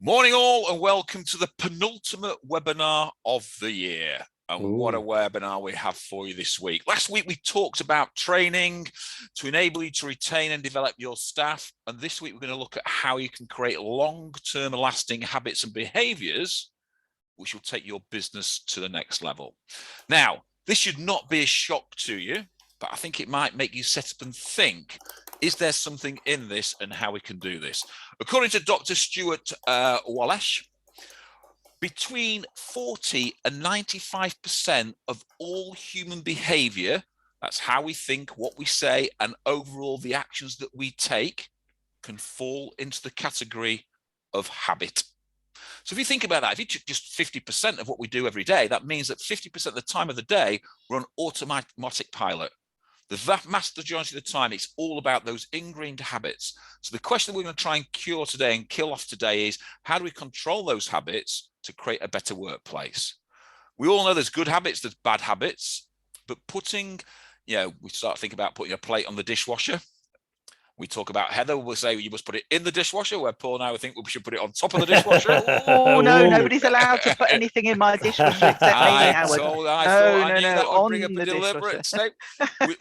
Morning all, and welcome to the penultimate webinar of the year. And what a webinar we have for you this week. Last week we talked about training to enable you to retain and develop your staff. And this week we're going to look at how you can create long-term lasting habits and behaviors which will take your business to the next level. Now, this should not be a shock to you, but I think it might make you sit up and think, is there something in this and how we can do this? According to Dr. Stuart Wallace, between 40 and 95% of all human behavior, that's how we think, what we say, and overall the actions that we take, can fall into the category of habit. So if you think about that, if you took just 50% of what we do every day, that means that 50% of the time of the day, we're on automatic pilot. The vast majority of the time, it's all about those ingrained habits. So the question we're going to try and cure today and kill off today is, how do we control those habits to create a better workplace? We all know there's good habits, there's bad habits, but we start thinking about putting a plate on the dishwasher. We talk about Heather, we'll say you must put it in the dishwasher, where Paul and I would think we should put it on top of the dishwasher. Oh, no, nobody's allowed to put anything in my dishwasher except me, Howard. I knew that would bring up a deliberate step. We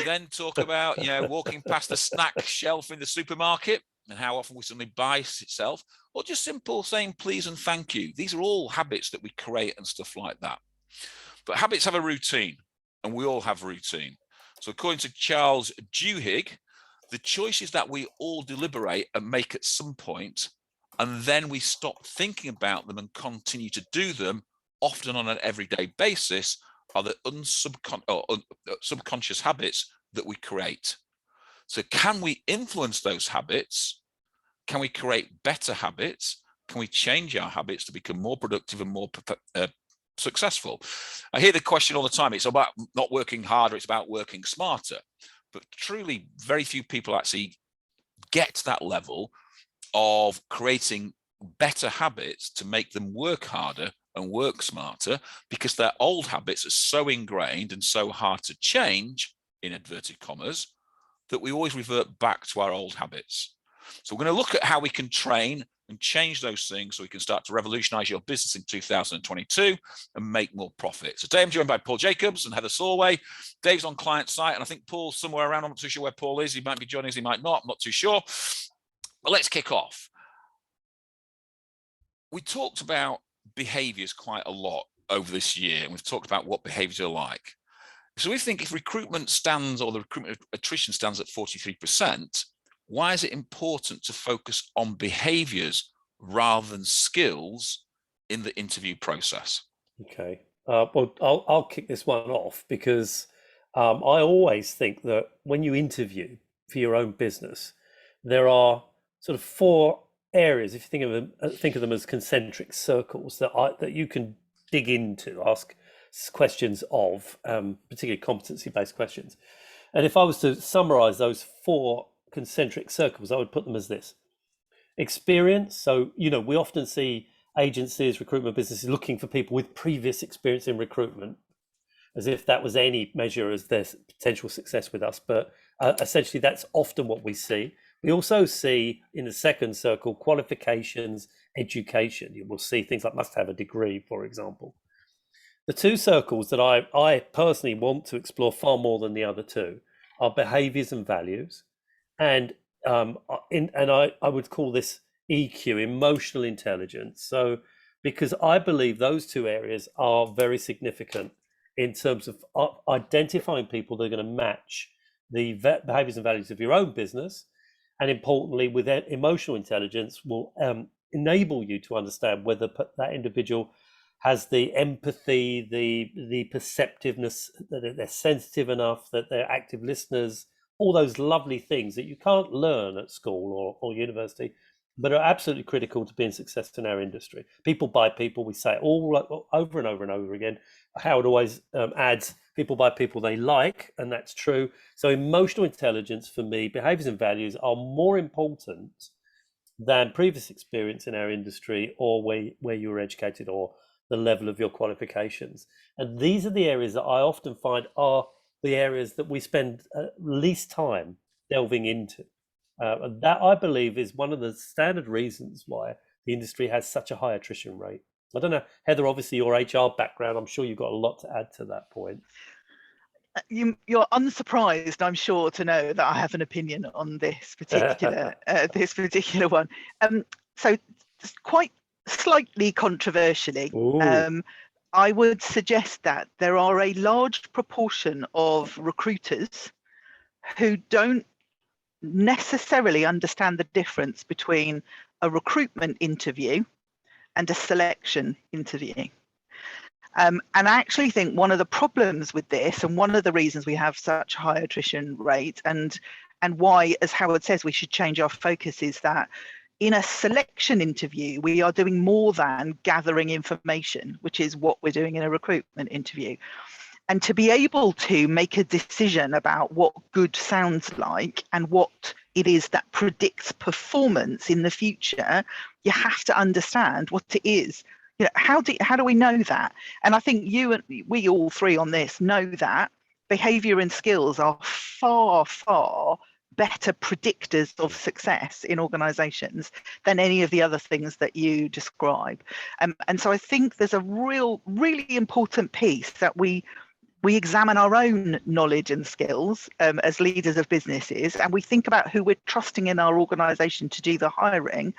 then talk about, walking past the snack shelf in the supermarket and how often we suddenly buy itself, or just simple saying please and thank you. These are all habits that we create and stuff like that. But habits have a routine, and we all have routine. So according to Charles Duhigg, the choices that we all deliberate and make at some point, and then we stop thinking about them and continue to do them, often on an everyday basis, are the subconscious habits that we create. So can we influence those habits? Can we create better habits? Can we change our habits to become more productive and more successful? I hear the question all the time, it's about not working harder, it's about working smarter. But truly, very few people actually get to that level of creating better habits to make them work harder and work smarter, because their old habits are so ingrained and so hard to change, in inverted commas, that we always revert back to our old habits. So we're going to look at how we can train and change those things so we can start to revolutionize your business in 2022 and make more profit. So today I'm joined by Paul Jacobs and Heather Solway. Dave's on client site, and I think Paul's somewhere around. I'm not too sure where Paul is. He might be joining us, he might not. I'm not too sure. But let's kick off. We talked about behaviors quite a lot over this year, and we've talked about what behaviors are like. So we think if recruitment stands, or the recruitment attrition stands at 43%, why is it important to focus on behaviors rather than skills in the interview process? Okay, well, I'll kick this one off, because I always think that when you interview for your own business, there are sort of four areas, if you think of them as concentric circles, that you can dig into, ask questions of, particularly competency-based questions. And if I was to summarize those four concentric circles, I would put them as this: experience. So, we often see agencies, recruitment businesses looking for people with previous experience in recruitment, as if that was any measure as their potential success with us. But essentially, that's often what we see. We also see in the second circle qualifications, education. You will see things like must have a degree, for example. The two circles that I personally want to explore far more than the other two are behaviors and values. And I would call this EQ, emotional intelligence. So, because I believe those two areas are very significant in terms of identifying people that are going to match the behaviors and values of your own business, and importantly, with emotional intelligence, will enable you to understand whether that individual has the empathy, the perceptiveness, that they're sensitive enough, that they're active listeners, all those lovely things that you can't learn at school or university, but are absolutely critical to being successful in our industry. People buy people, we say it all over and over and over again. Howard always adds, people buy people they like, and that's true. So emotional intelligence, for me, behaviors and values are more important than previous experience in our industry, or where you were educated, or the level of your qualifications. And these are the areas that I often find are the areas that we spend least time delving into. And that, I believe, is one of the standard reasons why the industry has such a high attrition rate. I don't know, Heather, obviously your HR background, I'm sure you've got a lot to add to that point. You're unsurprised, I'm sure, to know that I have an opinion on this particular one. So quite slightly controversially, I would suggest that there are a large proportion of recruiters who don't necessarily understand the difference between a recruitment interview and a selection interview. And I actually think one of the problems with this, and one of the reasons we have such high attrition rate, and why, as Howard says, we should change our focus, is that in a selection interview, we are doing more than gathering information, which is what we're doing in a recruitment interview. And to be able to make a decision about what good sounds like and what it is that predicts performance in the future, you have to understand what it is. You know, how do we know that? And I think you and we all three on this know that behavior and skills are far, far better predictors of success in organizations than any of the other things that you describe. And so I think there's a really important piece that we examine our own knowledge and skills as leaders of businesses, and we think about who we're trusting in our organization to do the hiring.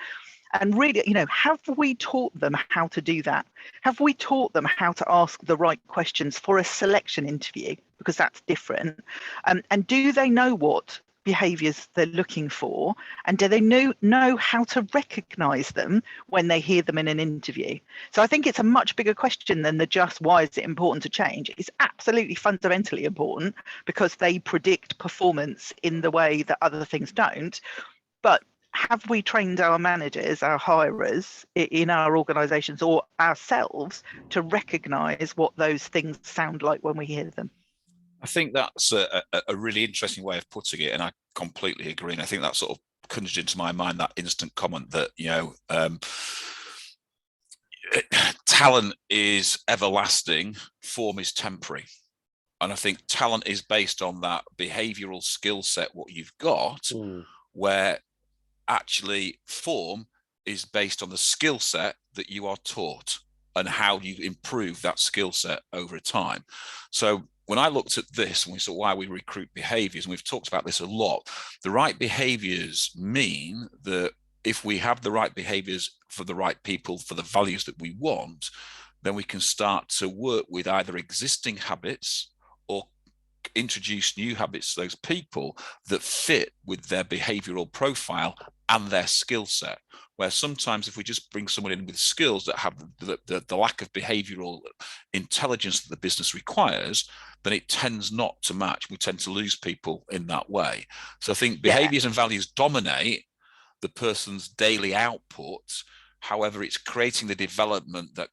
And really, you know, have we taught them how to do that? Have we taught them how to ask the right questions for a selection interview? Because that's different. And do they know what behaviors they're looking for? And do they know how to recognize them when they hear them in an interview? So I think it's a much bigger question than the just why is it important to change. It's absolutely fundamentally important because they predict performance in the way that other things don't. But have we trained our managers, our hirers in our organizations or ourselves to recognize what those things sound like when we hear them? I think that's a really interesting way of putting it, and I completely agree. And I think that sort of conjured into my mind that instant comment that, you know, talent is everlasting, form is temporary. And I think talent is based on that behavioral skill set, what you've got, where actually form is based on the skill set that you are taught and how you improve that skill set over time. So when I looked at this and we saw why we recruit behaviors, and we've talked about this a lot, the right behaviors mean that if we have the right behaviors for the right people, for the values that we want, then we can start to work with either existing habits or introduce new habits to those people that fit with their behavioral profile and their skill set. Where sometimes if we just bring someone in with skills that have the lack of behavioral intelligence that the business requires, then it tends not to match. We tend to lose people in that way. So I think behaviors and values dominate the person's daily output. However, it's creating the development that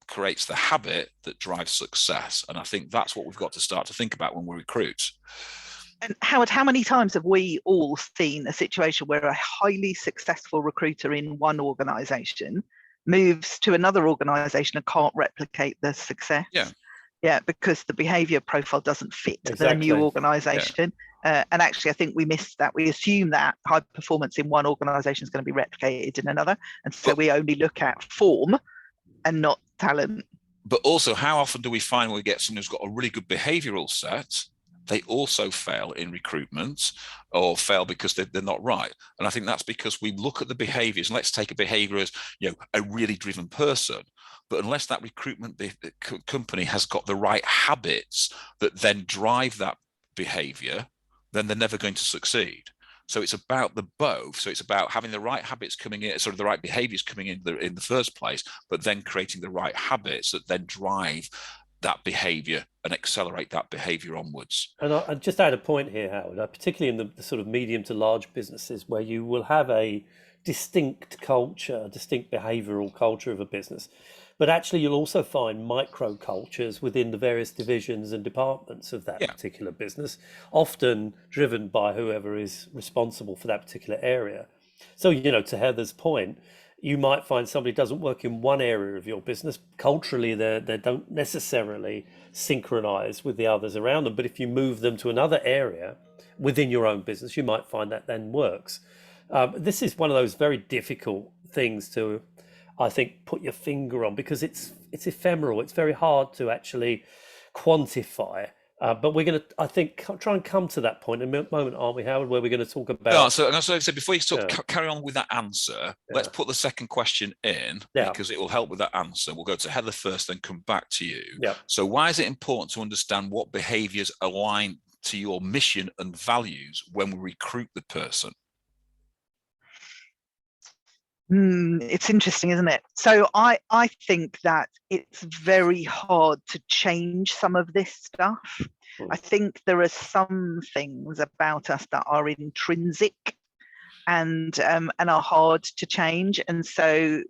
creates the habit that drives success. And I think that's what we've got to start to think about when we recruit. And Howard, how many times have we all seen a situation where a highly successful recruiter in one organization moves to another organization and can't replicate the success? Yeah, because the behavior profile doesn't fit the new organization. And actually, I think we miss that. We assume that high performance in one organization is going to be replicated in another. And so we only look at form and not talent. But also, how often do we find when we get someone who's got a really good behavioral set, they also fail in recruitment or fail because they're not right? And I think that's because we look at the behaviors, and let's take a behavior as, you know, a really driven person. But unless that recruitment company has got the right habits that then drive that behavior, then they're never going to succeed. So it's about the both. So it's about having the right habits coming in, sort of the right behaviors coming in the first place, but then creating the right habits that then drive that behavior and accelerate that behavior onwards. And I just add a point here, Howard, particularly in the sort of medium to large businesses where you will have a distinct culture, a distinct behavioral culture of a business. But actually, you'll also find micro cultures within the various divisions and departments of that particular business, often driven by whoever is responsible for that particular area. So, you know, to Heather's point, you might find somebody doesn't work in one area of your business. Culturally, they don't necessarily synchronize with the others around them. But if you move them to another area within your own business, you might find that then works. This is one of those very difficult things to I think, put your finger on, because it's ephemeral. It's very hard to actually quantify. But we're going to, I think, try and come to that point in a moment, aren't we, Howard, where we're going to talk about... Yeah, so like I said, before you carry on with that answer, let's put the second question in, because it will help with that answer. We'll go to Heather first, then come back to you. Yeah. So why is it important to understand what behaviours align to your mission and values when we recruit the person? It's interesting, isn't it? So I think that it's very hard to change some of this stuff. I think there are some things about us that are intrinsic and are hard to change. And so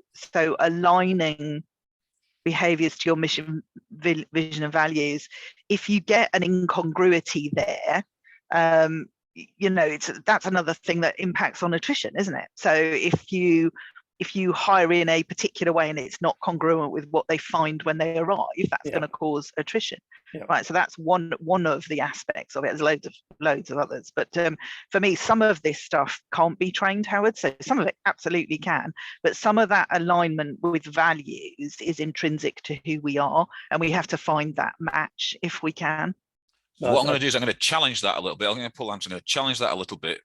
aligning behaviours to your mission, vision and values, if you get an incongruity there, that's another thing that impacts on attrition, isn't it? So if you hire in a particular way and it's not congruent with what they find when they arrive, that's going to cause attrition, right? So that's one of the aspects of it. There's loads of others, but for me, some of this stuff can't be trained, Howard. So some of it absolutely can, but some of that alignment with values is intrinsic to who we are, and we have to find that match if we can. What I'm going to do is I'm going to challenge that a little bit. I'm going to challenge that a little bit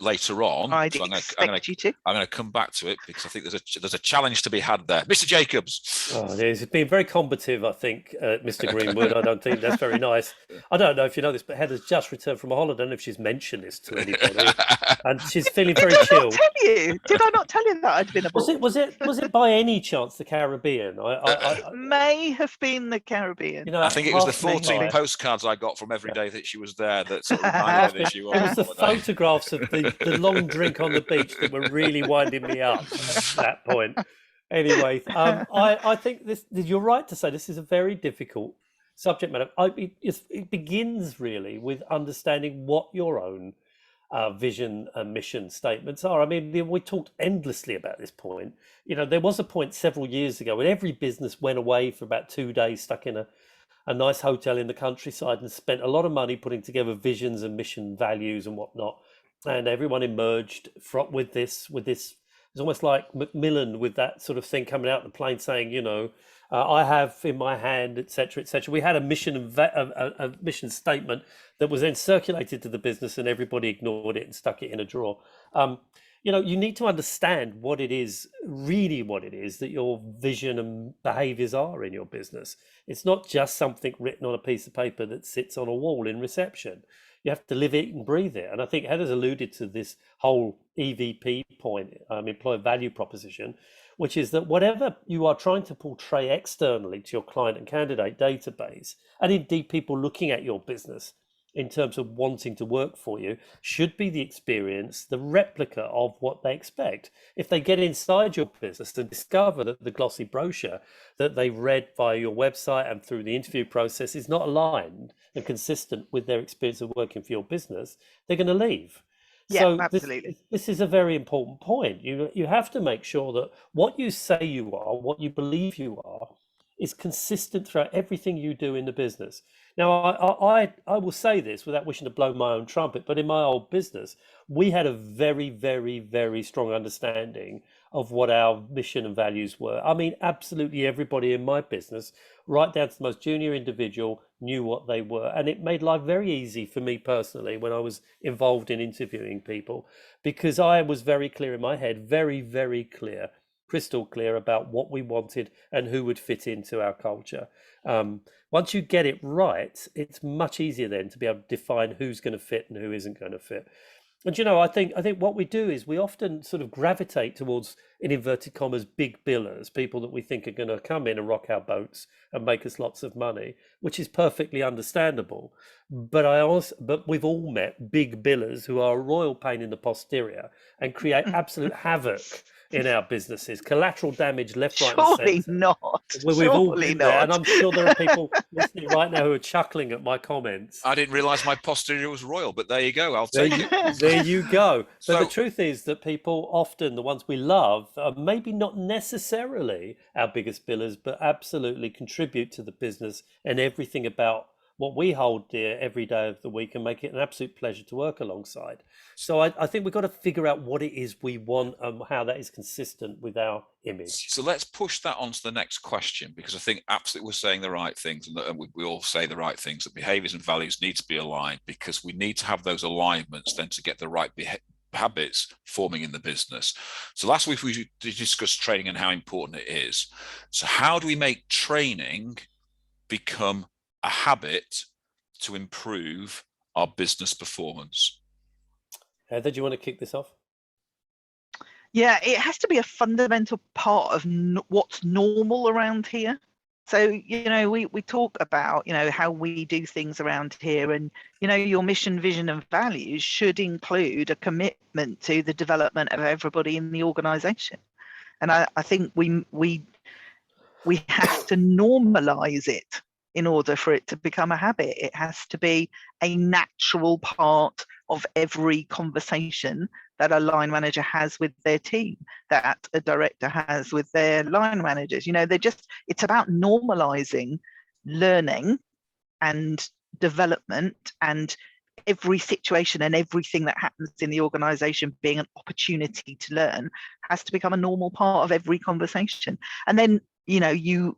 later on. I'd so expect you to. I'm going to come back to it, because I think there's a challenge to be had there. Mr. Jacobs. Oh, it's been very combative, I think, Mr. Greenwood. I don't think that's very nice. I don't know if you know this, but Heather's just returned from a holiday. I don't know if she's mentioned this to anybody, and she's feeling very chilled. Did I not tell you that I'd been aboard? Was it by any chance the Caribbean? I may have been the Caribbean. I think it was the 14 postcards I got from every day that she was there that sort of reminded me that she was. It was the photographs of the long drink on the beach that were really winding me up at that point. Anyway, I think you're right to say this is a very difficult subject matter. It begins really with understanding what your own vision and mission statements are. I mean, we talked endlessly about this point. There was a point several years ago when every business went away for about 2 days, stuck in a nice hotel in the countryside, and spent a lot of money putting together visions and mission values and whatnot. And everyone emerged with this. It's almost like Macmillan with that sort of thing coming out of the plane saying, I have in my hand, etc., etc. We had a mission a mission statement that was then circulated to the business, and everybody ignored it and stuck it in a drawer. You need to understand what it is that your vision and behaviours are in your business. It's not just something written on a piece of paper that sits on a wall in reception. You have to live it and breathe it. And I think Heather's alluded to this whole EVP point, employer value proposition, which is that whatever you are trying to portray externally to your client and candidate database, and indeed people looking at your business in terms of wanting to work for you, should be the experience, the replica of what they expect. If they get inside your business and discover that the glossy brochure that they read via your website and through the interview process is not aligned and consistent with their experience of working for your business, they're going to leave. Yeah, so absolutely. This is a very important point. You have to make sure that what you say you are, what you believe you are, is consistent throughout everything you do in the business. Now, I will say this without wishing to blow my own trumpet, but in my old business, we had a very, very, very strong understanding of what our mission and values were. I mean, absolutely everybody in my business, right down to the most junior individual, knew what they were. And it made life very easy for me personally when I was involved in interviewing people, because I was very clear in my head, very, very clear, crystal clear about what we wanted and who would fit into our culture. Once you get it right, it's much easier then to be able to define who's going to fit and who isn't going to fit. And I think what we do is we often sort of gravitate towards, in inverted commas, big billers, people that we think are going to come in and rock our boats and make us lots of money, which is perfectly understandable. But we've all met big billers who are a royal pain in the posterior and create absolute havoc in our businesses, collateral damage left, right, and centre. Not. We've all been there, and I'm sure there are people listening right now who are chuckling at my comments. I didn't realise my posterior was royal, but there you go. I'll take it. There you go. But the truth is that people often, the ones we love, are maybe not necessarily our biggest billers, but absolutely contribute to the business and everything about what we hold dear every day of the week and make it an absolute pleasure to work alongside. So I think we've got to figure out what it is we want and how that is consistent with our image. So let's push that on to the next question, because I think absolutely we're saying the right things, and we all say the right things, that behaviours and values need to be aligned, because we need to have those alignments then to get the right habits forming in the business. So last week we discussed training and how important it is. So how do we make training become a habit to improve our business performance? Heather, do you want to kick this off? Yeah, it has to be a fundamental part of what's normal around here. So, we talk about, how we do things around here, and, your mission, vision and values should include a commitment to the development of everybody in the organization. And I think we have to normalize it in order for it to become a habit. It has to be a natural part of every conversation that a line manager has with their team, that a director has with their line managers. It's about normalizing learning and development, and every situation and everything that happens in the organization being an opportunity to learn has to become a normal part of every conversation. And then you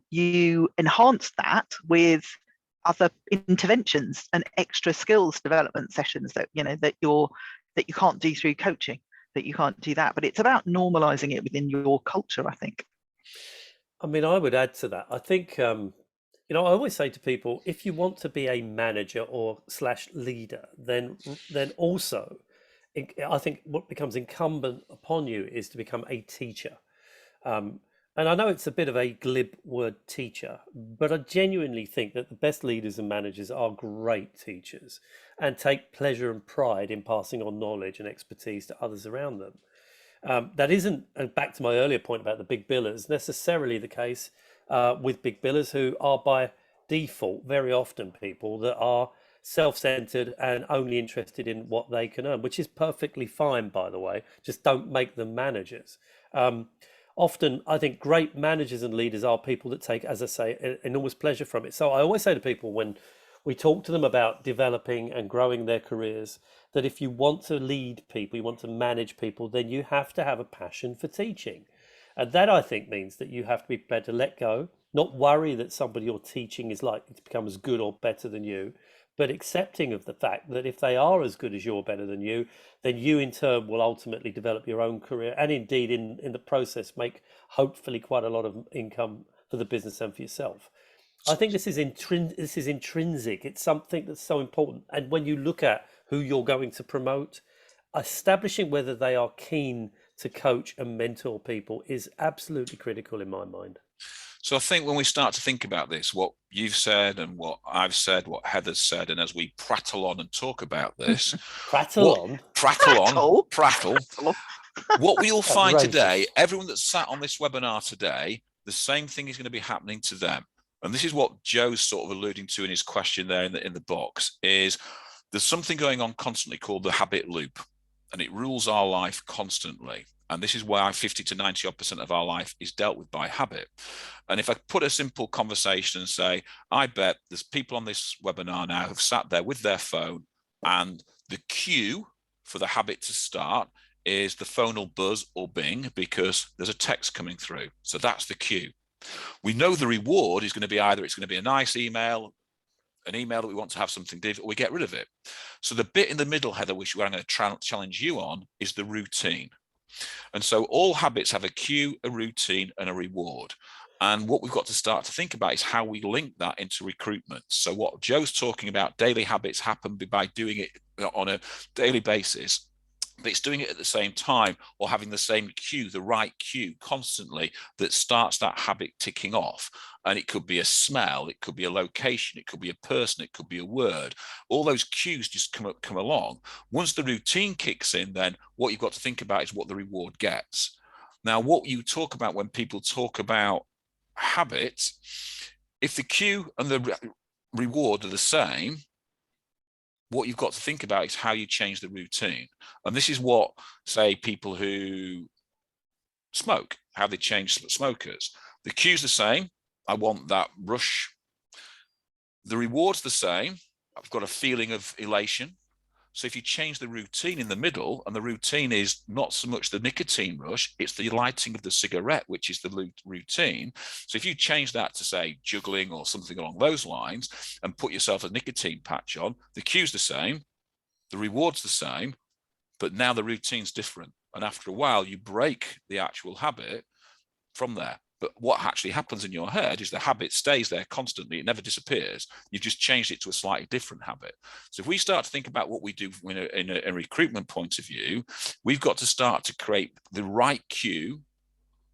enhance that with other interventions and extra skills development sessions that you can't do through coaching, that you can't do that. But it's about normalizing it within your culture, I think. I mean, I would add to that. I think I always say to people, if you want to be a manager or / leader, then also I think what becomes incumbent upon you is to become a teacher. And I know it's a bit of a glib word, teacher, but I genuinely think that the best leaders and managers are great teachers and take pleasure and pride in passing on knowledge and expertise to others around them. That isn't, and back to my earlier point about the big billers, necessarily the case with big billers, who are by default very often people that are self-centered and only interested in what they can earn, which is perfectly fine, by the way. Just don't make them managers. Often, I think great managers and leaders are people that take, as I say, enormous pleasure from it. So I always say to people when we talk to them about developing and growing their careers, that if you want to lead people, you want to manage people, then you have to have a passion for teaching. And that, I think, means that you have to be prepared to let go, not worry that somebody you're teaching is likely to become as good or better than you, but accepting of the fact that if they are as good as you or better than you, then you in turn will ultimately develop your own career, and indeed in the process make hopefully quite a lot of income for the business and for yourself. I think this is intrinsic. It's something that's so important. And when you look at who you're going to promote, establishing whether they are keen to coach and mentor people is absolutely critical in my mind. So I think when we start to think about this, what you've said and what I've said, what Heather's said, and as we prattle on and talk about this, prattle. What we'll find today, everyone that's sat on this webinar today, the same thing is going to be happening to them. And this is what Joe's sort of alluding to in his question there in the box, is there's something going on constantly called the habit loop, and it rules our life constantly. And this is why 50 to 90% of our life is dealt with by habit. And if I put a simple conversation and say, I bet there's people on this webinar now who've sat there with their phone, and the cue for the habit to start is the phone will buzz or bing because there's a text coming through. So that's the cue. We know the reward is going to be either it's going to be a nice email, an email that we want to have something different, or we get rid of it. So the bit in the middle, Heather, which I'm going to challenge you on, is the routine. And so all habits have a cue, a routine, and a reward. And what we've got to start to think about is how we link that into recruitment. So what Joe's talking about, daily habits happen by doing it on a daily basis, but it's doing it at the same time, or having the same cue, the right cue constantly that starts that habit ticking off. And it could be a smell, it could be a location, it could be a person, it could be a word. All those cues just come along. Once the routine kicks in, then what you've got to think about is what the reward gets. Now, what you talk about when people talk about habits, if the cue and the reward are the same, what you've got to think about is how you change the routine. And this is what, say, people who smoke, how they change smokers. The cue's the same. I want that rush The reward's the same. I've got a feeling of elation. So if you change the routine in the middle, and the routine is not so much the nicotine rush, it's the lighting of the cigarette, which is the routine. So if you change that to, say, juggling or something along those lines, and put yourself a nicotine patch on, the cue's the same, the reward's the same, but now the routine's different. And after a while, you break the actual habit from there. But what actually happens in your head is the habit stays there constantly. It never disappears. You've just changed it to a slightly different habit. So if we start to think about what we do in a recruitment point of view, we've got to start to create the right cue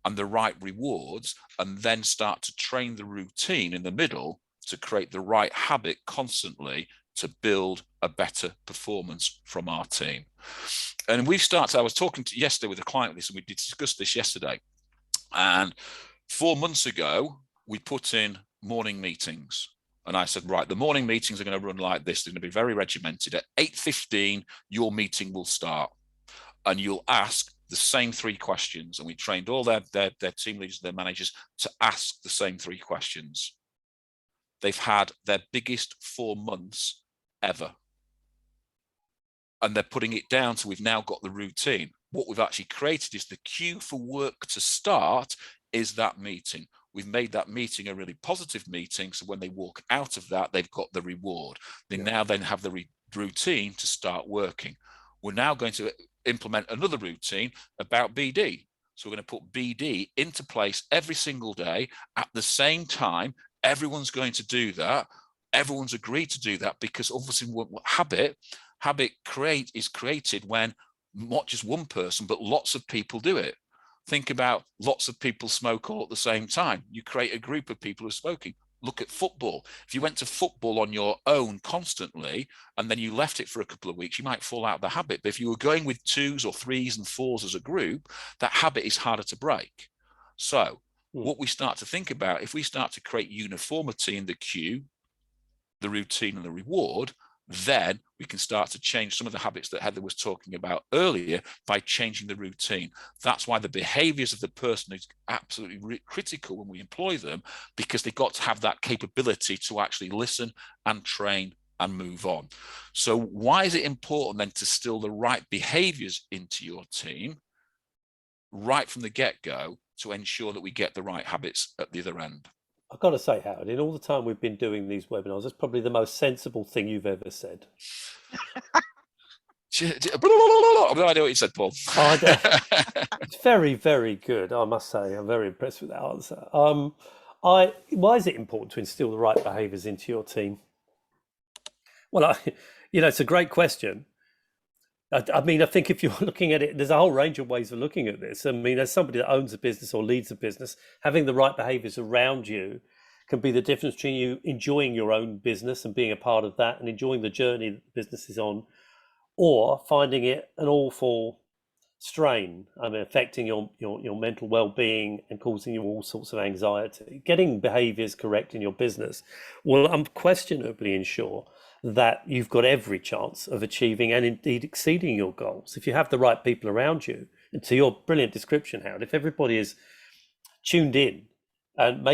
and the right rewards, and then start to train the routine in the middle to create the right habit constantly to build a better performance from our team. And we've started, I was talking to yesterday with a client with this, and we discussed this yesterday. And 4 months ago, we put in morning meetings. And I said, right, the morning meetings are going to run like this. They're going to be very regimented. At 8:15, your meeting will start. And you'll ask the same 3 questions. And we trained all their team leaders, their managers, to ask the same 3 questions. They've had their biggest 4 months ever. And they're putting it down to, we've now got the routine. What we've actually created is the cue for work to start is that meeting. We've made that meeting a really positive meeting. So when they walk out of that, they've got the reward. They now then have the routine to start working. We're now going to implement another routine about BD. So we're going to put BD into place every single day at the same time. Everyone's going to do that. Everyone's agreed to do that, because obviously habit is created when not just one person, but lots of people do it. Think about lots of people smoke all at the same time. You create a group of people who are smoking. Look at football. If you went to football on your own constantly, and then you left it for a couple of weeks, you might fall out of the habit. But if you were going with 2s or 3s and 4s as a group, that habit is harder to break. So what we start to think about, if we start to create uniformity in the cue, the routine and the reward, then we can start to change some of the habits that Heather was talking about earlier by changing the routine. That's why the behaviors of the person is absolutely critical when we employ them, because they've got to have that capability to actually listen and train and move on. So why is it important then to instill the right behaviors into your team right from the get-go to ensure that we get the right habits at the other end? I've got to say, Howard, in all the time we've been doing these webinars, that's probably the most sensible thing you've ever said. I have no idea what you said, Paul. It's very, very good, I must say. I'm very impressed with that answer. Why is it important to instill the right behaviours into your team? Well, it's a great question. I mean, I think if you're looking at it, there's a whole range of ways of looking at this. I mean, as somebody that owns a business or leads a business, having the right behaviors around you can be the difference between you enjoying your own business and being a part of that and enjoying the journey that the business is on, or finding it an awful strain, affecting your mental well-being and causing you all sorts of anxiety. Getting behaviors correct in your business will unquestionably ensure that you've got every chance of achieving and indeed exceeding your goals. If you have the right people around you, and to your brilliant description, Howard, if everybody is tuned in and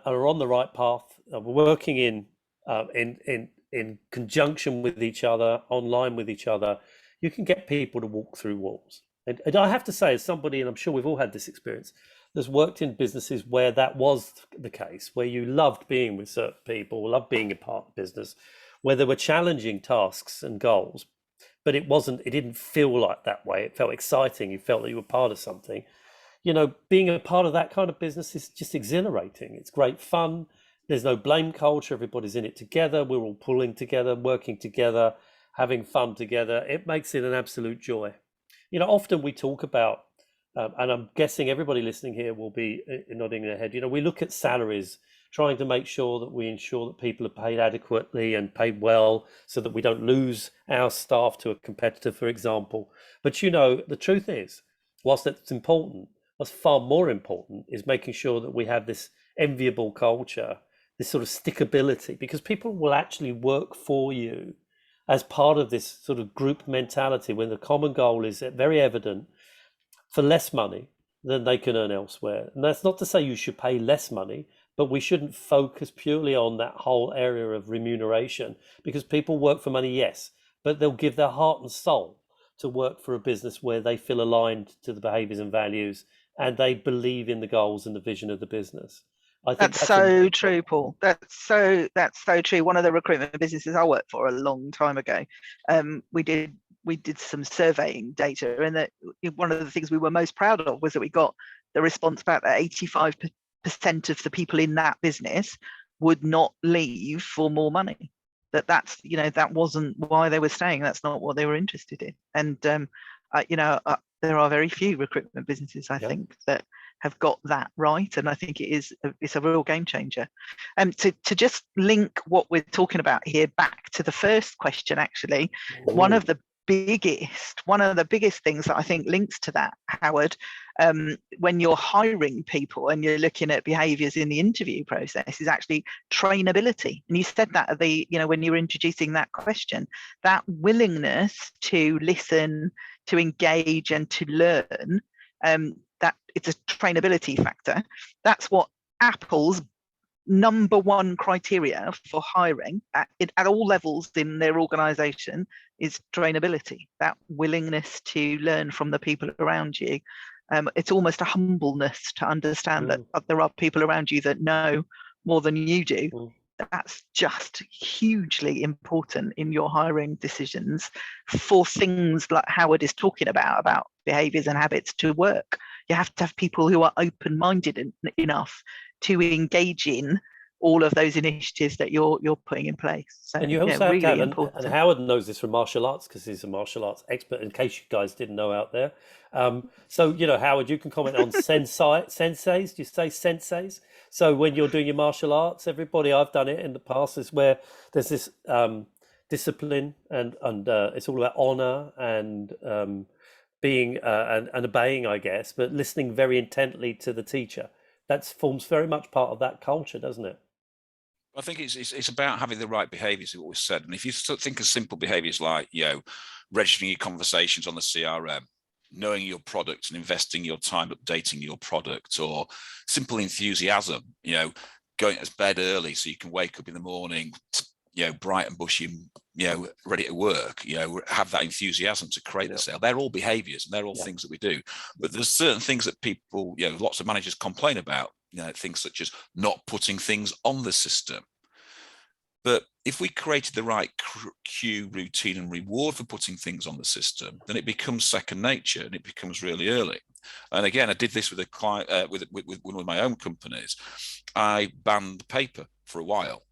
are on the right path, working in conjunction with each other, online with each other, you can get people to walk through walls. And I have to say, as somebody, and I'm sure we've all had this experience, that's worked in businesses where that was the case, where you loved being with certain people, loved being a part of the business, where there were challenging tasks and goals, but it didn't feel like that way. It felt exciting. You felt that you were part of something. Being a part of that kind of business is just exhilarating. It's great fun. There's no blame culture. Everybody's in it together. We're all pulling together, working together, having fun together. It makes it an absolute joy. Often we talk about, and I'm guessing everybody listening here will be nodding their head, we look at salaries, trying to make sure that we ensure that people are paid adequately and paid well so that we don't lose our staff to a competitor, for example. But the truth is, whilst that's important, what's far more important is making sure that we have this enviable culture, this sort of stickability, because people will actually work for you as part of this sort of group mentality when the common goal is very evident, for less money than they can earn elsewhere. And that's not to say you should pay less money, but we shouldn't focus purely on that whole area of remuneration, because people work for money, yes, but they'll give their heart and soul to work for a business where they feel aligned to the behaviors and values and they believe in the goals and the vision of the business. I think That's so true, Paul. That's so true. One of the recruitment businesses I worked for a long time ago, we did some surveying data, and that one of the things we were most proud of was that we got the response back that 85% of the people in that business would not leave for more money. That's that wasn't why they were staying. That's not what they were interested in. And there are very few recruitment businesses, I think, that have got that right, and I think it's a real game changer. And to just link what we're talking about here back to the first question, actually, one of the biggest things that I think links to that, Howard, when you're hiring people and you're looking at behaviors in the interview process, is actually trainability. And you said that at when you were introducing that question, that willingness to listen, to engage, and to learn, that it's a trainability factor. That's what Apple's number one criteria for hiring at all levels in their organization is trainability, that willingness to learn from the people around you. It's almost a humbleness to understand that there are people around you that know more than you do. That's just hugely important in your hiring decisions for things like Howard is talking about behaviors and habits to work. You have to have people who are open-minded enough to engage in all of those initiatives that you're putting in place. So, and you also have to have, and Howard knows this from martial arts because he's a martial arts expert, in case you guys didn't know out there. So, Howard, you can comment on senseis. Do you say senseis? So when you're doing your martial arts, everybody, I've done it in the past, is where there's this discipline and it's all about honor and being and obeying, I guess, but listening very intently to the teacher. That forms very much part of that culture, doesn't it? I think it's about having the right behaviours, what was said. And if you think of simple behaviours like, registering your conversations on the CRM, knowing your product and investing your time updating your product, or simple enthusiasm, going to bed early so you can wake up in the morning, bright and bushy, ready to work, have that enthusiasm to create the sale. They're all behaviors and they're all things that we do. But there's certain things that people, lots of managers complain about, things such as not putting things on the system. But if we created the right cue, routine, and reward for putting things on the system, then it becomes second nature and it becomes really early. And again, I did this with a client, with one of my own companies. I banned paper for a while.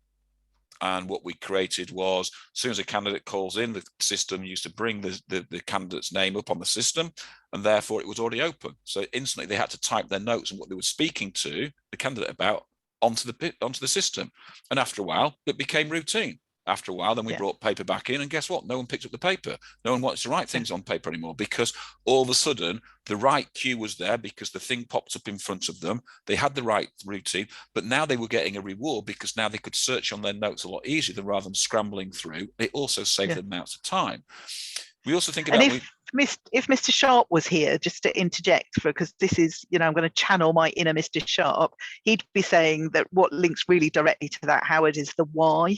And what we created was, as soon as a candidate calls in, the system used to bring the candidate's name up on the system, and therefore it was already open. So instantly they had to type their notes and what they were speaking to the candidate about onto the system. And after a while, it became routine. After a while, then we brought paper back in, and guess what? No one picked up the paper. No one wants to write things on paper anymore, because all of a sudden the right cue was there because the thing popped up in front of them. They had the right routine, but now they were getting a reward because now they could search on their notes a lot easier than rather than scrambling through. It also saved them amounts of time. We also think about... And if Mr. Sharp was here, just to interject, because this is, I'm going to channel my inner Mr. Sharp, he'd be saying that what links really directly to that, Howard, is the why.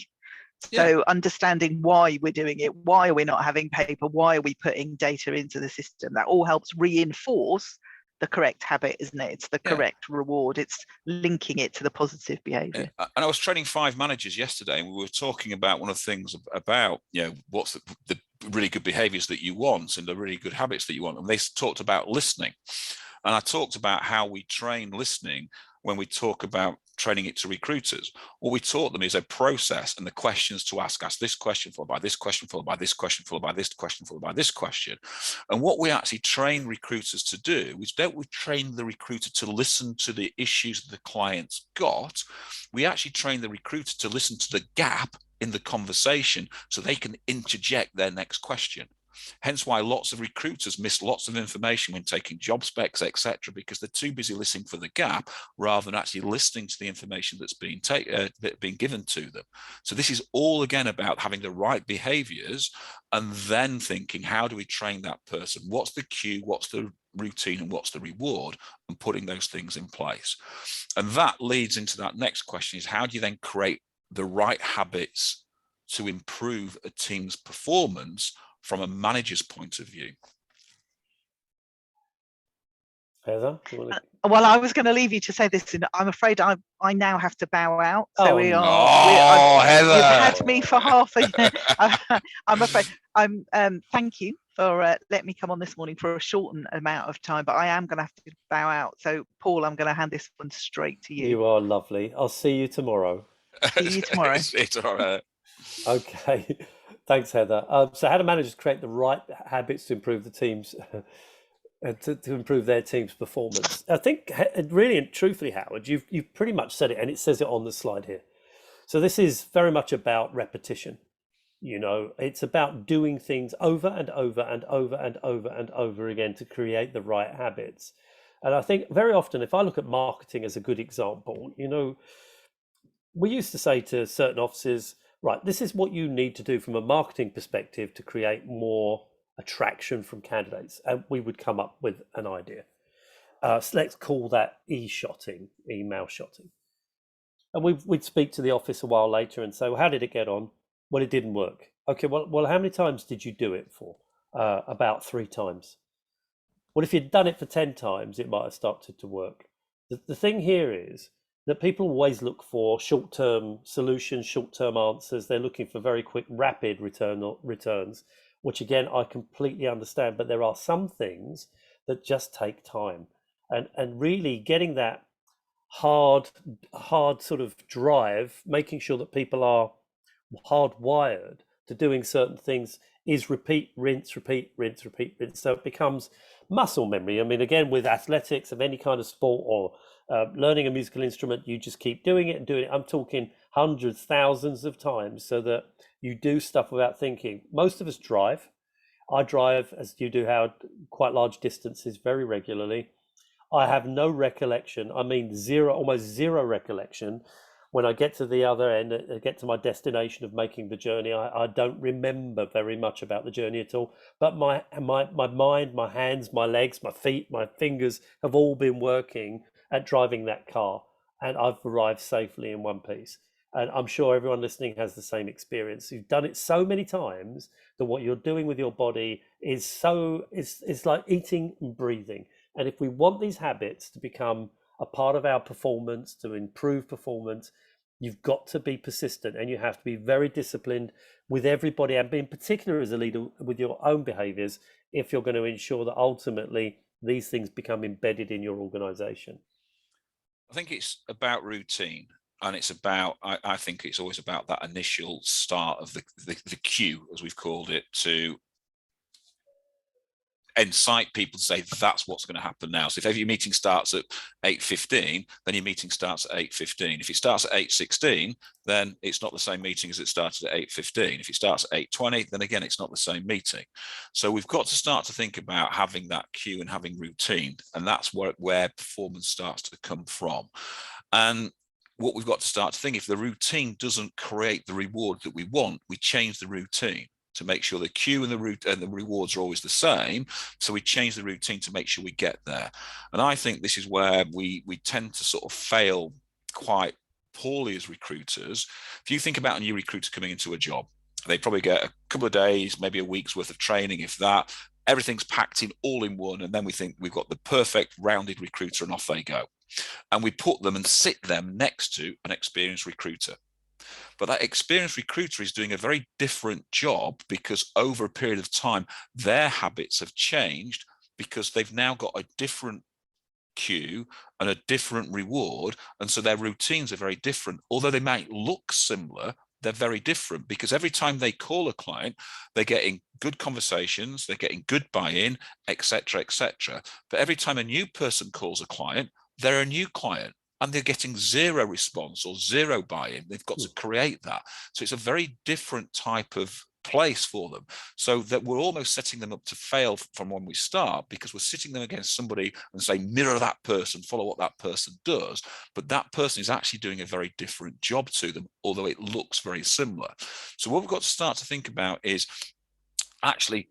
So understanding why we're doing it, why are we not having paper, why are we putting data into the system, that all helps reinforce the correct habit, isn't it? It's the correct reward. It's linking it to the positive behavior. And I was training 5 managers yesterday, and we were talking about one of the things about, what's the really good behaviors that you want and the really good habits that you want. And they talked about listening. And I talked about how we train listening when we talk about training it to recruiters. What we taught them is a process and the questions to ask this question, followed by this question, followed by this question, followed by this question, followed by this question. And what we actually train recruiters to do is, don't we train the recruiter to listen to the issues that the client's got? We actually train the recruiter to listen to the gap in the conversation so they can interject their next question. Hence why lots of recruiters miss lots of information when taking job specs, etc., because they're too busy listening for the gap rather than actually listening to the information that's being given to them. So this is all again about having the right behaviors and then thinking, how do we train that person? What's the cue? What's the routine? And what's the reward? And putting those things in place. And that leads into that next question, is how do you then create the right habits to improve a team's performance from a manager's point of view? Heather, do you want to... Well, I was going to leave you to say this, and I'm afraid I now have to bow out. So Heather! You've had me for half a year. I'm afraid. Thank you for letting me come on this morning for a shortened amount of time, but I am going to have to bow out. So, Paul, I'm going to hand this one straight to you. You are lovely. I'll see you tomorrow. See you tomorrow. Okay. Thanks, Heather. So how do managers create the right habits to improve the team's to improve their team's performance? I think really and truthfully, Howard, you've pretty much said it, and it says it on the slide here. So this is very much about repetition. You know, it's about doing things over and over and over and over and over again to create the right habits. And I think very often, if I look at marketing as a good example, you know, we used to say to certain offices, right, this is what you need to do from a marketing perspective to create more attraction from candidates. And we would come up with an idea. So let's call that e-shotting, email shotting. And we'd speak to the office a while later and say, well, how did it get on? Well, it didn't work. Okay, well, how many times did you do it for? About 3 times. Well, if you'd done it for 10 times, it might have started to work. The thing here is that people always look for short-term solutions, short-term answers. They're looking for very quick, rapid returns, which again, I completely understand. But there are some things that just take time. And really getting that hard sort of drive, making sure that people are hardwired to doing certain things is repeat, rinse, repeat, rinse, repeat, rinse. So it becomes muscle memory. I mean, again, with athletics of any kind of sport or learning a musical instrument, you just keep doing it and doing it. I'm talking hundreds, thousands of times so that you do stuff without thinking. Most of us drive. I drive, as you do, Howard, quite large distances very regularly. I have no recollection. I mean, almost zero recollection. When I get to the other end, I get to my destination of making the journey, I don't remember very much about the journey at all. But my mind, my hands, my legs, my feet, my fingers have all been working at driving that car. And I've arrived safely in one piece. And I'm sure everyone listening has the same experience. You've done it so many times that what you're doing with your body is like eating and breathing. And if we want these habits to become a part of our performance, to improve performance, you've got to be persistent and you have to be very disciplined with everybody, and in particular as a leader with your own behaviors, if you're going to ensure that ultimately these things become embedded in your organization. I think it's about routine, and it's about, I think it's always about that initial start of the cue, as we've called it, to incite people to say that's what's going to happen now. So if your meeting starts at 8:15, then your meeting starts at 8:15. If it starts at 8:16, then it's not the same meeting as it started at 8:15. If it starts at 8:20, then again, it's not the same meeting. So we've got to start to think about having that cue and having routine, and that's where performance starts to come from. And what we've got to start to think, if the routine doesn't create the reward that we want, we change the routine to make sure the cue and the rewards are always the same. So we change the routine to make sure we get there. And I think this is where we tend to sort of fail quite poorly as recruiters. If you think about a new recruiter coming into a job, they probably get a couple of days, maybe a week's worth of training, if that. Everything's packed in all in one. And then we think we've got the perfect rounded recruiter and off they go. And we put them and sit them next to an experienced recruiter. But that experienced recruiter is doing a very different job because over a period of time, their habits have changed because they've now got a different cue and a different reward. And so their routines are very different. Although they might look similar, they're very different because every time they call a client, they're getting good conversations, they're getting good buy-in, etc., etc. But every time a new person calls a client, they're a new client. And they're getting zero response or zero buy-in. They've got to create that. So it's a very different type of place for them, so that we're almost setting them up to fail from when we start, because we're sitting them against somebody and saying, mirror that person, follow what that person does, but that person is actually doing a very different job to them, although it looks very similar. So what we've got to start to think about is actually,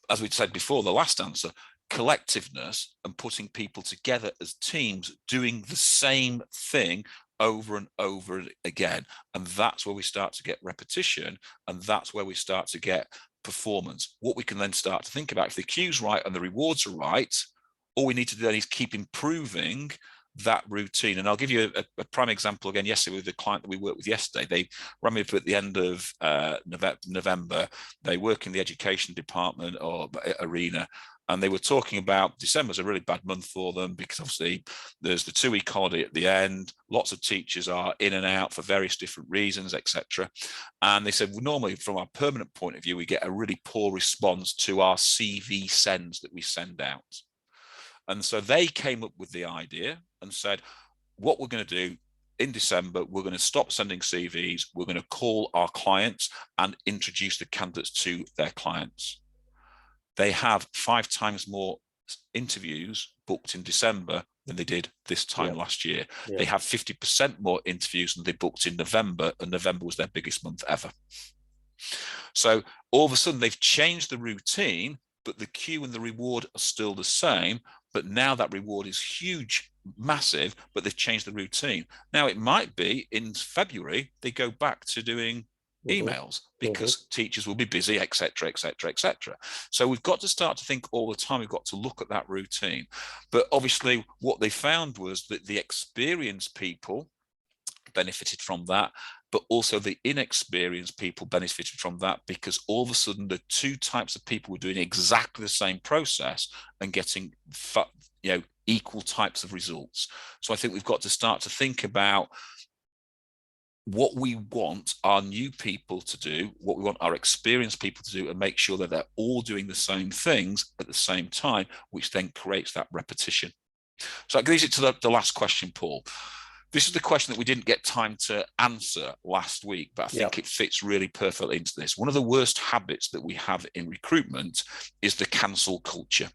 as we said before, the last answer, collectiveness, and putting people together as teams doing the same thing over and over again. And that's where we start to get repetition, and that's where we start to get performance. What we can then start to think about, if the cue's right and the rewards are right, all we need to do then is keep improving that routine. And I'll give you a prime example again yesterday with the client that we worked with yesterday. They ran me up at the end of November. They work in the education department or arena, and they were talking about December's a really bad month for them, because obviously there's the 2-week holiday at the end. Lots of teachers are in and out for various different reasons, etc. And they said, well, normally from our permanent point of view, we get a really poor response to our CV sends that we send out. And so they came up with the idea and said, what we're going to do in December, we're going to stop sending CVs. We're going to call our clients and introduce the candidates to their clients. They have 5 times more interviews booked in December than they did this time last year. They have 50% more interviews than they booked in November, and November was their biggest month ever. So all of a sudden they've changed the routine, but the cue and the reward are still the same. But now that reward is huge, massive, but they've changed the routine. Now it might be in February, they go back to doing emails because teachers will be busy, etc., etc., etc. So we've got to start to think all the time. We've got to look at that routine. But obviously what they found was that the experienced people benefited from that, but also the inexperienced people benefited from that, because all of a sudden the 2 types of people were doing exactly the same process and getting equal types of results. So I think we've got to start to think about what we want our new people to do, what we want our experienced people to do, and make sure that they're all doing the same things at the same time, which then creates that repetition. So that leads it to the last question, Paul. This is the question that we didn't get time to answer last week, but I think it fits really perfectly into this. One of the worst habits that we have in recruitment is the cancel culture.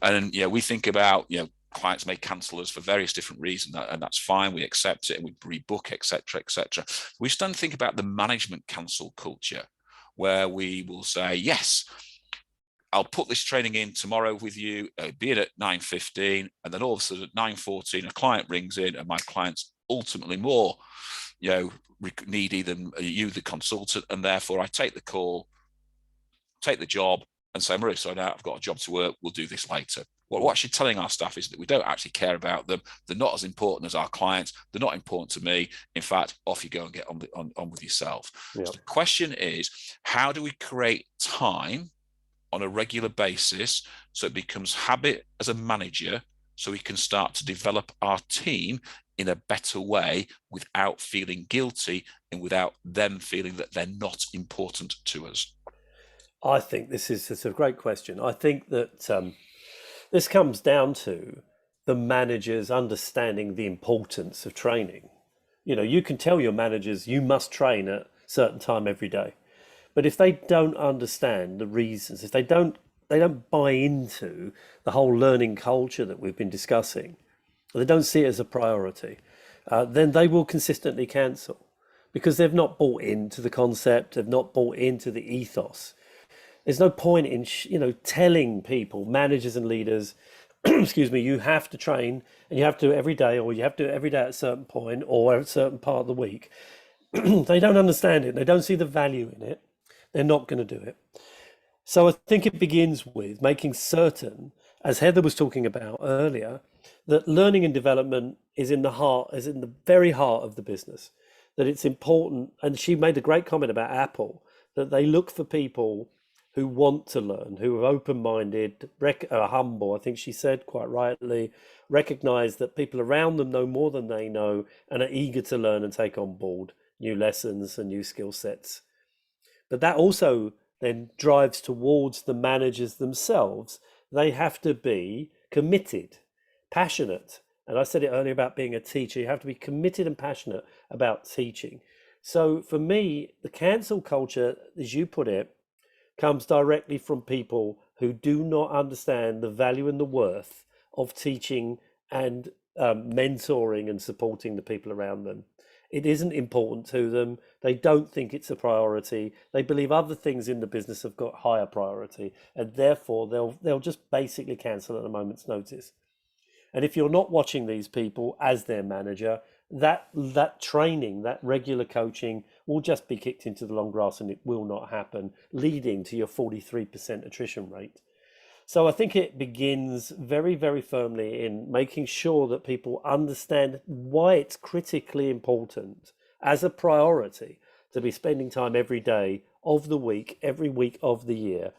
And we think about, clients may cancel us for various different reasons, and that's fine. We accept it and we rebook, etc., etc. We start to think about the management cancel culture, where we will say, yes, I'll put this training in tomorrow with you, be it at 9:15, and then all of a sudden at 9:14, a client rings in, and my client's ultimately more, needy than you, the consultant, and therefore I take the call, take the job, and say, I'm really sorry now, I've got a job to work, we'll do this later. What we're actually telling our staff is that we don't actually care about them. They're not as important as our clients. They're not important to me. In fact, off you go and get on with yourself. So the question is, how do we create time on a regular basis so it becomes habit as a manager, so we can start to develop our team in a better way without feeling guilty and without them feeling that they're not important to us? I think it's a great question. I think that this comes down to the managers understanding the importance of training. You can tell your managers you must train at a certain time every day. But if they don't understand the reasons, if they don't buy into the whole learning culture that we've been discussing, they don't see it as a priority, then they will consistently cancel, because they've not bought into the concept, they've not bought into the ethos. There's no point in telling people, managers and leaders, excuse me, you have to train and you have to do it every day, or you have to do it every day at a certain point or at a certain part of the week. They don't understand it. They don't see the value in it. They're not going to do it. So I think it begins with making certain, as Heather was talking about earlier, that learning and development is in the very heart of the business, that it's important. And she made a great comment about Apple, that they look for people who want to learn, who are open-minded, are humble, I think she said quite rightly, recognize that people around them know more than they know and are eager to learn and take on board new lessons and new skill sets. But that also then drives towards the managers themselves. They have to be committed, passionate. And I said it earlier about being a teacher. You have to be committed and passionate about teaching. So for me, the cancel culture, as you put it, comes directly from people who do not understand the value and the worth of teaching and mentoring and supporting the people around them. It isn't important to them. They don't think it's a priority. They believe other things in the business have got higher priority, and therefore they'll just basically cancel at a moment's notice. And if you're not watching these people as their manager, that training, that regular coaching will just be kicked into the long grass, and it will not happen, leading to your 43% attrition rate. So I think it begins very, very firmly in making sure that people understand why it's critically important as a priority to be spending time every day of the week, every week of the year,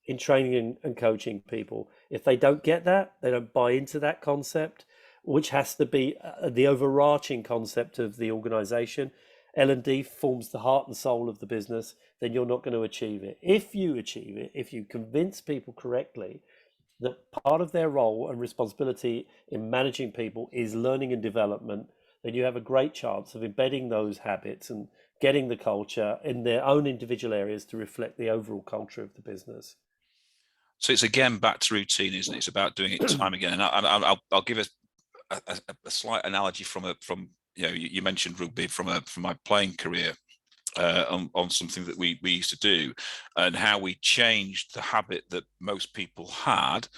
in training and coaching people. If they don't get that, they don't buy into that concept, which has to be the overarching concept of the organization. L&D forms the heart and soul of the business, then you're not going to achieve it. If you achieve it, if you convince people correctly that part of their role and responsibility in managing people is learning and development, then you have a great chance of embedding those habits and getting the culture in their own individual areas to reflect the overall culture of the business. So it's again back to routine, isn't it? It's about doing it time again. And I'll give a slight analogy from you mentioned rugby from my playing career, on something that we used to do, and how we changed the habit that most people had.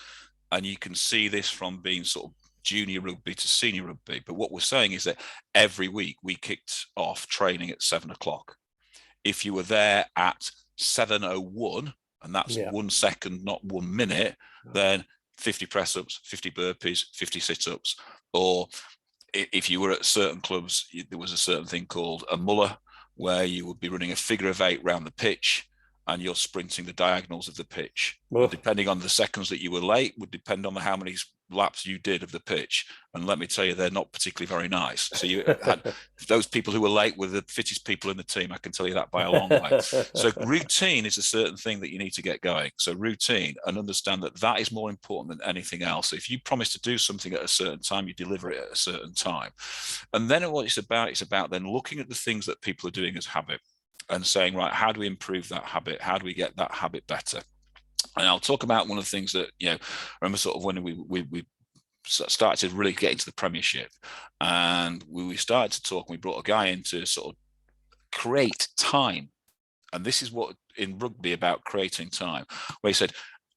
And you can see this from being sort of junior rugby to senior rugby. But what we're saying is that every week we kicked off training at 7 o'clock. If you were there at 7:01, and that's 1 second, not 1 minute, then 50 press ups, 50 burpees, 50 sit ups. Or if you were at certain clubs, there was a certain thing called a muller, where you would be running a figure of 8 round the pitch, and you're sprinting the diagonals of the pitch. And depending on the seconds that you were late would depend on how many laps you did of the pitch. And let me tell you, they're not particularly very nice. So you had those people who were late were the fittest people in the team. I can tell you that by a long way. So routine is a certain thing that you need to get going. So routine, and understand that that is more important than anything else. So if you promise to do something at a certain time, you deliver it at a certain time. And then what it's about then looking at the things that people are doing as habit and saying, right, how do we improve that habit? How do we get that habit better? And I'll talk about one of the things that, I remember sort of when we started to really get into the Premiership, and we started to talk, and we brought a guy in to sort of create time. And this is what in rugby about creating time, where he said,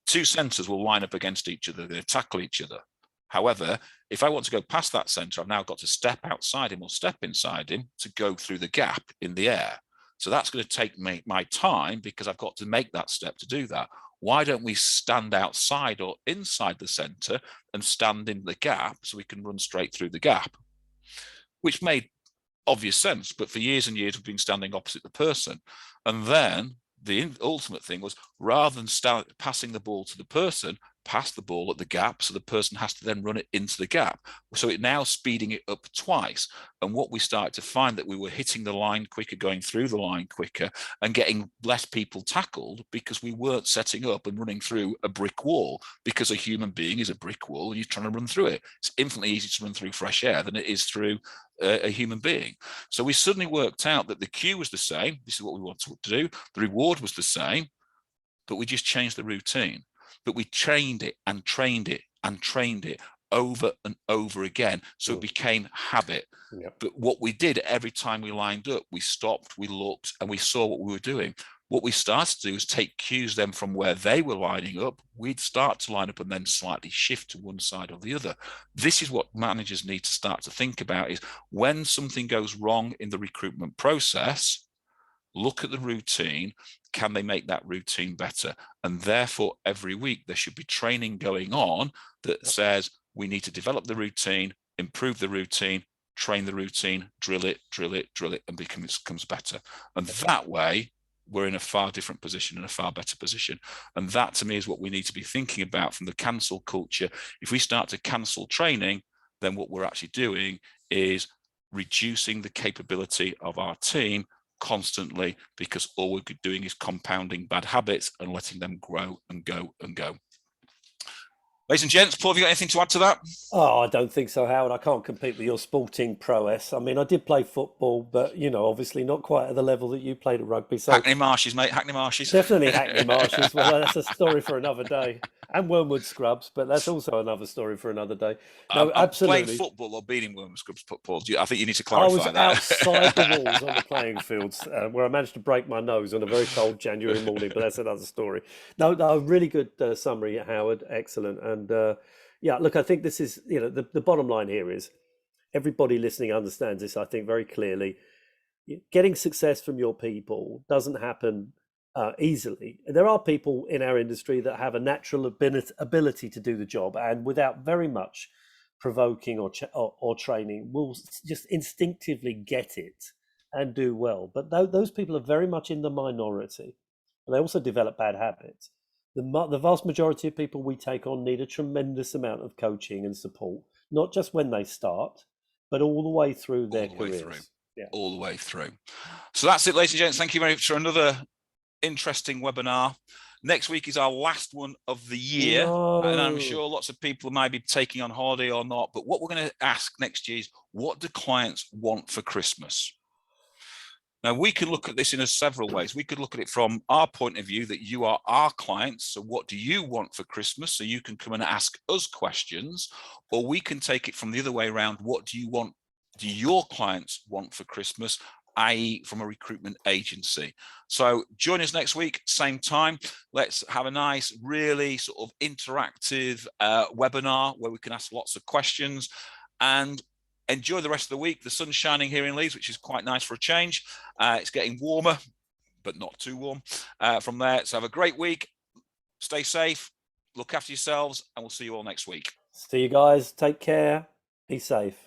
2 centres will line up against each other, they tackle each other. However, if I want to go past that centre, I've now got to step outside him or step inside him to go through the gap in the air. So that's going to take my time, because I've got to make that step to do that. Why don't we stand outside or inside the centre and stand in the gap so we can run straight through the gap? Which made obvious sense, but for years and years we've been standing opposite the person. And then the ultimate thing was, rather than passing the ball to the person, pass the ball at the gap, so the person has to then run it into the gap. So it now speeding it up twice. And what we started to find, that we were hitting the line quicker, going through the line quicker, and getting less people tackled, because we weren't setting up and running through a brick wall, because a human being is a brick wall and you're trying to run through it. It's infinitely easier to run through fresh air than it is through a human being. So we suddenly worked out that the cue was the same. This is what we wanted to do. The reward was the same, but we just changed the routine. But we trained it and trained it and trained it over and over again. So it became habit. Yep. But what we did every time we lined up, we stopped, we looked, and we saw what we were doing. What we started to do is take cues then from where they were lining up. We'd start to line up and then slightly shift to one side or the other. This is what managers need to start to think about, is when something goes wrong in the recruitment process, look at the routine. Can they make that routine better? And therefore, every week there should be training going on that says we need to develop the routine, improve the routine, train the routine, drill it, and becomes better. And that way, we're in a far different position and a far better position. And that, to me, is what we need to be thinking about from the cancel culture. If we start to cancel training, then what we're actually doing is reducing the capability of our team constantly, because all we're doing is compounding bad habits and letting them grow and go and go. Ladies and gents, Paul, have you got anything to add to that? Oh, I don't think so, Howard. I can't compete with your sporting prowess. I mean, I did play football, but obviously not quite at the level that you played at rugby. So Hackney Marshes, mate. Hackney Marshes. definitely Hackney Marshes. Well, that's a story for another day. And Wormwood Scrubs, but that's also another story for another day. No, Playing absolutely. football or being in Wormwood Scrubs, Paul? I think you need to I clarify was that. outside the walls on the playing fields where I managed to break my nose on a very cold January morning, but that's another story. No, really good summary, Howard. Excellent. And yeah, look, I think this is, the bottom line here is everybody listening understands this, I think, very clearly. Getting success from your people doesn't happen easily. There are people in our industry that have a natural ability to do the job, and without very much provoking or training, will just instinctively get it and do well. But those people are very much in the minority, and they also develop bad habits. The vast majority of people we take on need a tremendous amount of coaching and support, not just when they start, but all the way through their careers. Yeah. All the way through. So that's it, ladies and gents. Thank you very much for another interesting webinar. Next week is our last one of the year. No. And I'm sure lots of people might be taking on holiday or not. But what we're going to ask next year is, what do clients want for Christmas? Now, we can look at this in several ways. We could look at it from our point of view that you are our clients. So what do you want for Christmas? So you can come and ask us questions. Or we can take it from the other way around. What do your clients want for Christmas, i.e. from a recruitment agency? So join us next week, same time. Let's have a nice, really sort of interactive webinar where we can ask lots of questions and enjoy the rest of the week. The sun's shining here in Leeds, which is quite nice for a change. It's getting warmer, but not too warm from there. So have a great week. Stay safe, look after yourselves, and we'll see you all next week. See you guys. Take care. Be safe.